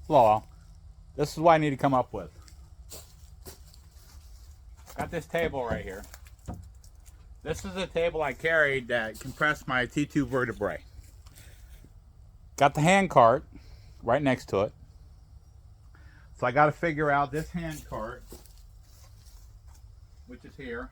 law, this is what I need to come up with. Got this table right here. This is a table I carried that compressed my T2 vertebrae. Got the hand cart right next to it. So I got to figure out this hand cart, which is here.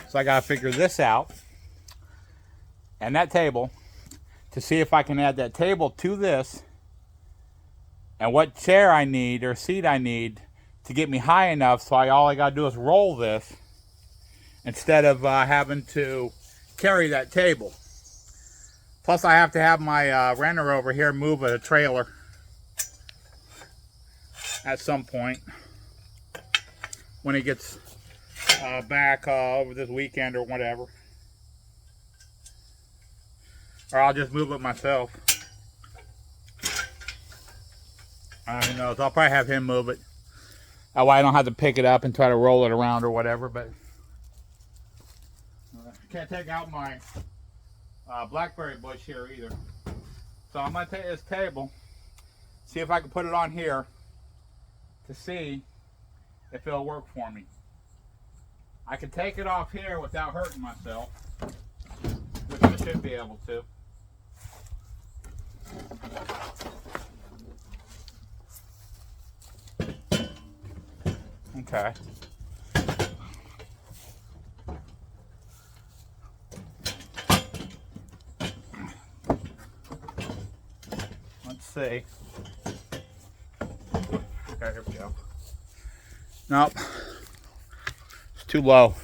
So I got to figure this out and that table to see if I can add that table to this and what chair I need or seat I need to get me high enough so all I got to do is roll this instead of having to carry that table. Plus I have to have my renter over here move a trailer at some point when he gets back over this weekend or whatever. Or I'll just move it myself. Who knows? I'll probably have him move it. That way I don't have to pick it up and try to roll it around or whatever. But I can't take out my blackberry bush here either. So I'm going to take this table, see if I can put it on here to see if it'll work for me. I can take it off here without hurting myself, which I should be able to. Okay. Let's see. Okay, here we go. Nope. It's too low.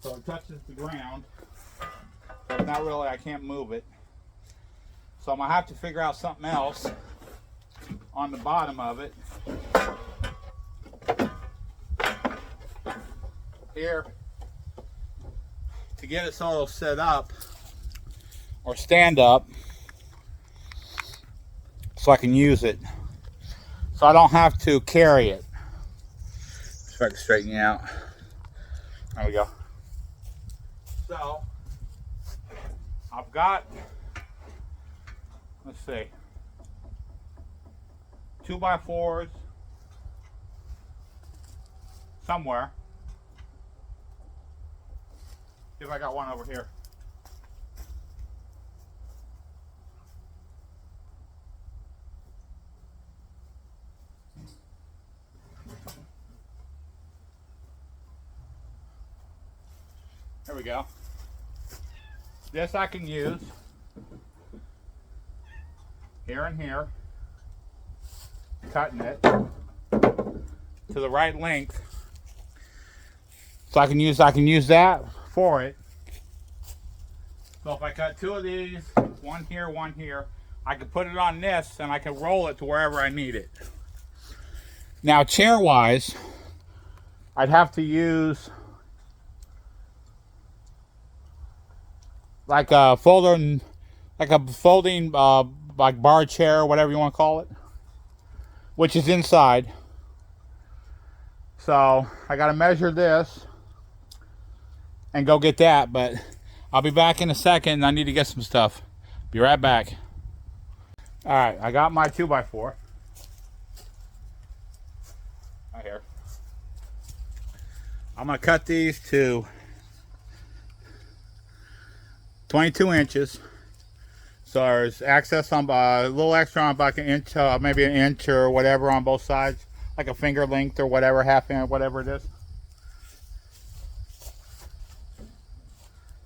So it touches the ground. But not really, I can't move it. So I'm going to have to figure out something else on the bottom of it. Here. To get it so it'll sit up or stand up so I can use it. So I don't have to carry it. So I can straighten it out. There we go. So I've got, let's see, 2x4s somewhere. See if I got one over here. There we go. This I can use here and here, cutting it to the right length. So I can use that for it. So if I cut two of these, one here, I can put it on this and I can roll it to wherever I need it. Now chair wise, I'd have to use like a folding like bar chair or whatever you want to call it, which is inside. So I got to measure this and go get that, but I'll be back in a second. I need to get some stuff. Be right back. All right, I got my 2x4 right here. I'm gonna cut these to 22 inches. So there's access on a little extra on about an inch, maybe an inch or whatever on both sides, like a finger length or whatever, half inch, whatever it is.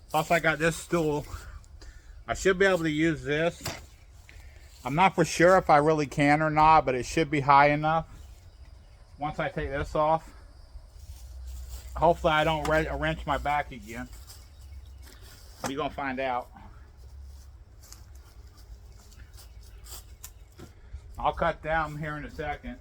Plus I got this stool. I should be able to use this. I'm not for sure if I really can or not, but it should be high enough. Once I take this off, hopefully I don't wrench my back again. You're gonna find out. I'll cut down here in a second.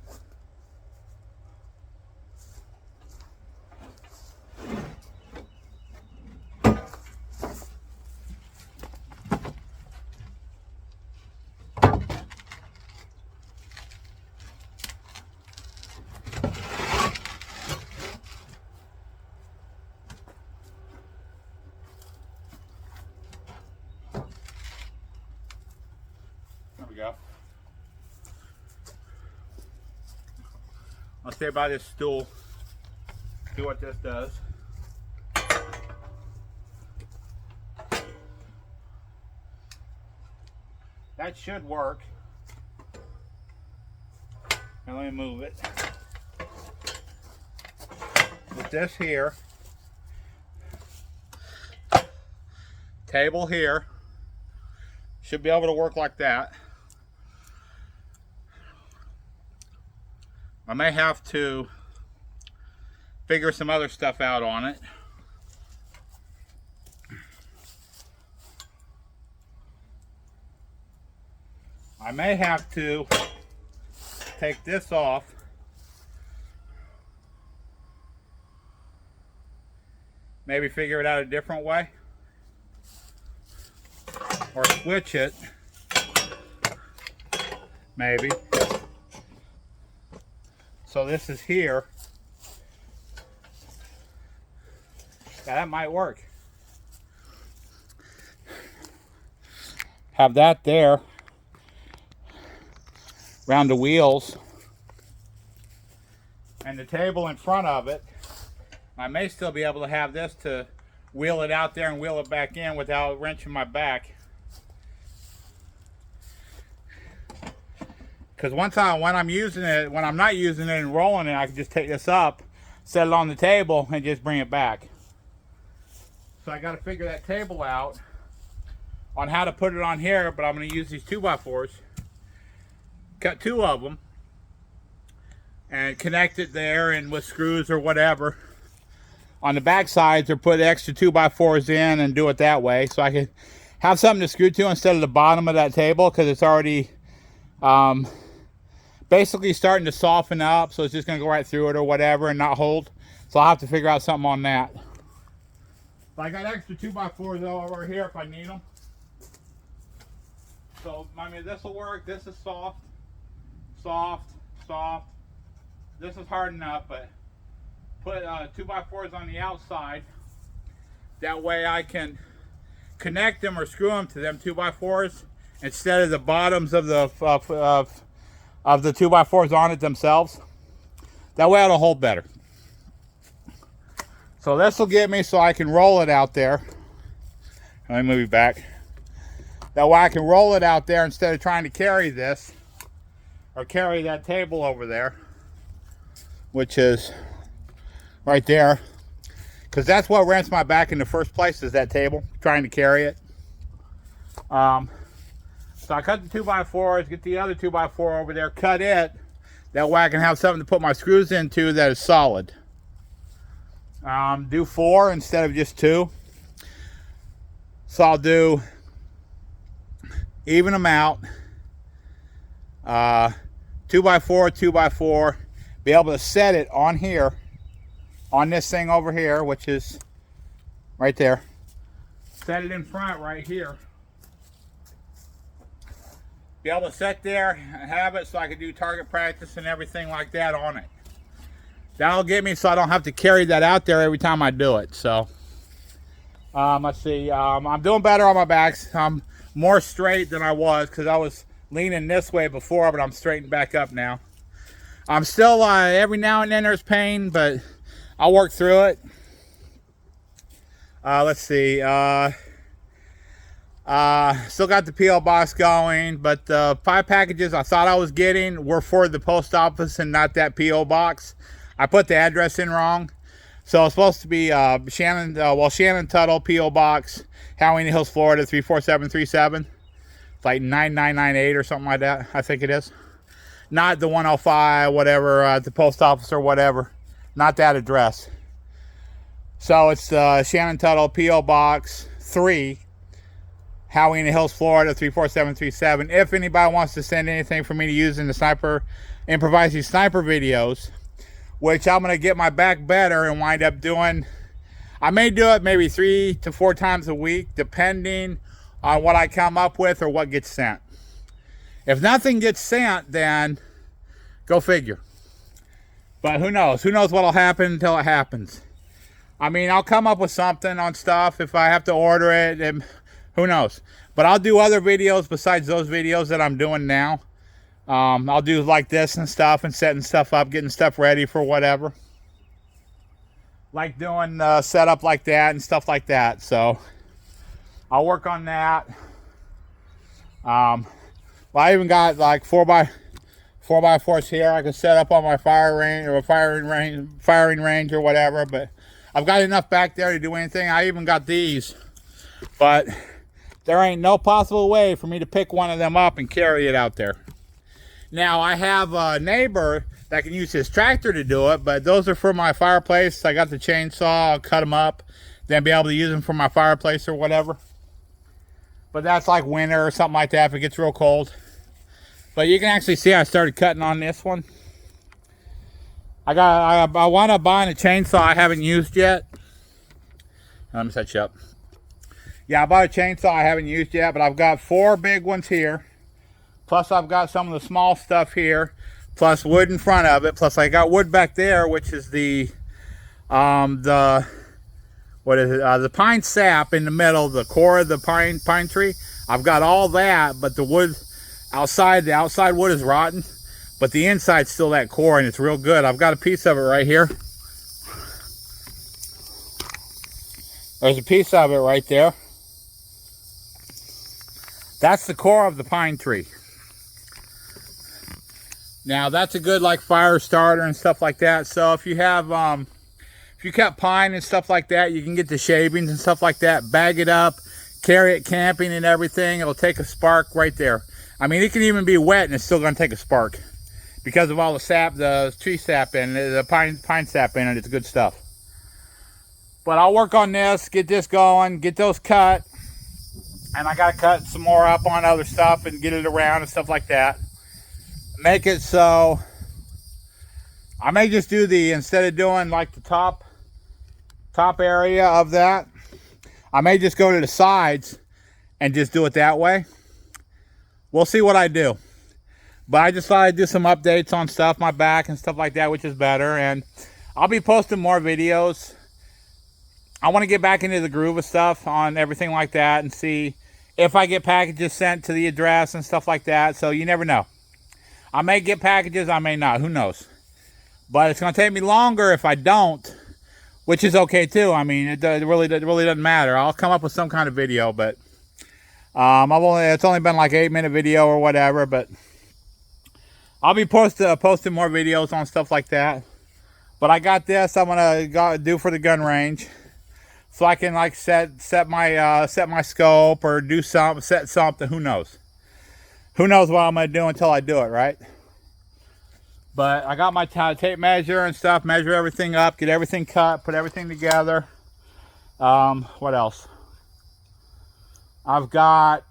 I'll say about this stool. See what this does. That should work. Now let me move it. With this here, table here, should be able to work like that. I may have to figure some other stuff out on it. I may have to take this off. Maybe figure it out a different way. Or switch it. Maybe. So this is here. Yeah, that might work. Have that there. Around the wheels. And the table in front of it. I may still be able to have this to wheel it out there and wheel it back in without wrenching my back. Because when I'm using it, when I'm not using it and rolling it, I can just take this up, set it on the table, and just bring it back. So I got to figure that table out on how to put it on here, but I'm going to use these 2x4s, cut 2 of them, and connect it there and with screws or whatever on the back sides, or put extra 2x4s in and do it that way, so I can have something to screw to instead of the bottom of that table, because it's already basically starting to soften up, so it's just going to go right through it or whatever and not hold. So I'll have to figure out something on that. But I got extra 2x4s over here if I need them. So I mean, this will work. This is soft, soft, soft. This is hard enough, but put 2x4s on the outside. That way I can connect them or screw them to them 2x4s instead of the bottoms of the 2x4s on it themselves. That way it'll hold better. So this will get me so I can roll it out there. Let me move it back. That way I can roll it out there instead of trying to carry this or carry that table over there, which is right there. Because that's what rents my back in the first place, is that table, trying to carry it. So I cut the 2x4s, get the other 2x4 over there, cut it. That way I can have something to put my screws into that is solid. Do 4 instead of just 2. So I'll do, even them out. 2x4, 2x4. Be able to set it on here, on this thing over here, which is right there. Set it in front right here. Be able to sit there and have it so I can do target practice and everything like that on it. That'll get me so I don't have to carry that out there every time I do it. So let's see. I'm doing better on my backs. I'm more straight than I was, because I was leaning this way before, but I'm straightened back up now. I'm still every now and then there's pain, but I'll work through it. Let's see. Still got the P.O. box going, but the 5 packages I thought I was getting were for the post office and not that P.O. box. I put the address in wrong. So it's supposed to be Shannon Tuttle, P.O. Box, Halloween Hills, Florida, 34737. It's like 9998 or something like that, I think it is. Not the 105, whatever, at the post office or whatever. Not that address. So it's Shannon Tuttle, P.O. Box 3, Halloween Hills, Florida, 34737. If anybody wants to send anything for me to use in the sniper, improvising sniper videos, which I'm going to get my back better and wind up doing. I may do it maybe 3 to 4 times a week, depending on what I come up with or what gets sent. If nothing gets sent, then go figure. But who knows? Who knows what'll happen until it happens. I mean, I'll come up with something on stuff if I have to order it, and who knows. But I'll do other videos besides those videos that I'm doing now. I'll do like this and stuff and setting stuff up, getting stuff ready for whatever. Like doing setup like that and stuff like that. So I'll work on that. Well, I even got like 4x4s here I can set up on my firing range or whatever, but I've got enough back there to do anything. I even got these, but there ain't no possible way for me to pick one of them up and carry it out there. Now, I have a neighbor that can use his tractor to do it, but those are for my fireplace. I got the chainsaw, I'll cut them up, then be able to use them for my fireplace or whatever. But that's like winter or something like that if it gets real cold. But you can actually see I started cutting on this one. I wound up buying a chainsaw I haven't used yet. Let me set you up. Yeah, I bought a chainsaw I haven't used yet, but I've got 4 big ones here. Plus I've got some of the small stuff here, plus wood in front of it, plus I got wood back there, which is the pine sap in the middle, the core of the pine tree. I've got all that, but the wood outside, the outside wood is rotten, but the inside's still that core, and it's real good. I've got a piece of it right here. There's a piece of it right there. That's the core of the pine tree. Now that's a good like fire starter and stuff like that. So if you have if you cut pine and stuff like that, you can get the shavings and stuff like that, bag it up, carry it camping and everything. It'll take a spark right there. I mean, it can even be wet and it's still going to take a spark because of all the sap, the tree sap in it, the pine sap in it. It's good stuff. But I'll work on this, get this going, get those cut, and I got to cut some more up on other stuff and get it around and stuff like that. Make it so I may just do instead of doing like the top area of that, I may just go to the sides and just do it that way. We'll see what I do. But I just thought I'd do some updates on stuff, my back and stuff like that, which is better. And I'll be posting more videos. I want to get back into the groove of stuff on everything like that and see if I get packages sent to the address and stuff like that. So you never know. I may get packages, I may not, who knows. But it's going to take me longer if I don't, which is okay too. I mean, it really doesn't matter. I'll come up with some kind of video, but it's only been like an 8-minute video or whatever, but I'll be posting more videos on stuff like that. But I got this I'm gonna do for the gun range, so I can like set my scope or do set something. Who knows? Who knows what I'm gonna do until I do it, right? But I got my tape measure and stuff, measure everything up, get everything cut, put everything together. What else? I've got,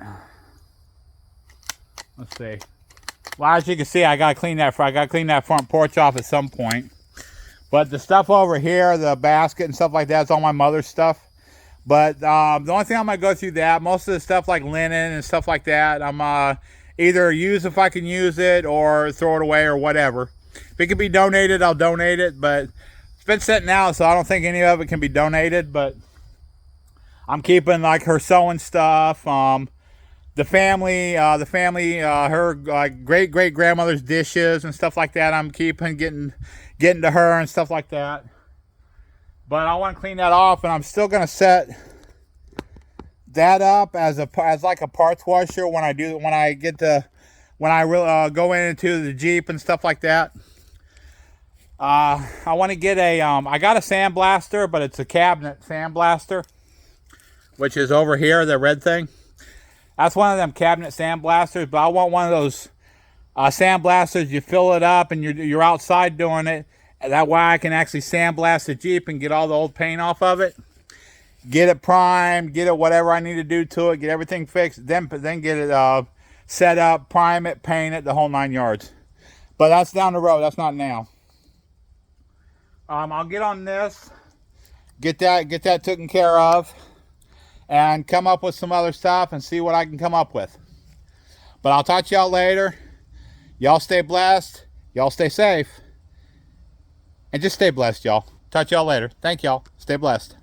let's see. Well, as you can see, I gotta clean that front porch off at some point. But the stuff over here, the basket and stuff like that, is all my mother's stuff. But the only thing I'm gonna go through that, most of the stuff like linen and stuff like that, I'm either use if I can use it or throw it away or whatever. If it can be donated, I'll donate it, but it's been sitting out, so I don't think any of it can be donated. But I'm keeping like her sewing stuff, the family, her great grandmother's dishes and stuff like that. I'm keeping getting to her and stuff like that. But I want to clean that off, and I'm still gonna set that up as like a parts washer when I go into the Jeep and stuff like that. I want to get I got a sandblaster, but it's a cabinet sandblaster, which is over here, the red thing. That's one of them cabinet sandblasters, but I want one of those sandblasters. You fill it up and you're outside doing it. That way I can actually sandblast the Jeep and get all the old paint off of it. Get it primed, get it whatever I need to do to it, get everything fixed, then get it set up, prime it, paint it, the whole 9 yards. But that's down the road, that's not now. I'll get on this, get that taken care of, and come up with some other stuff and see what I can come up with. But I'll talk to y'all later. Y'all stay blessed, y'all stay safe, and just stay blessed, y'all. Talk to y'all later. Thank y'all. Stay blessed.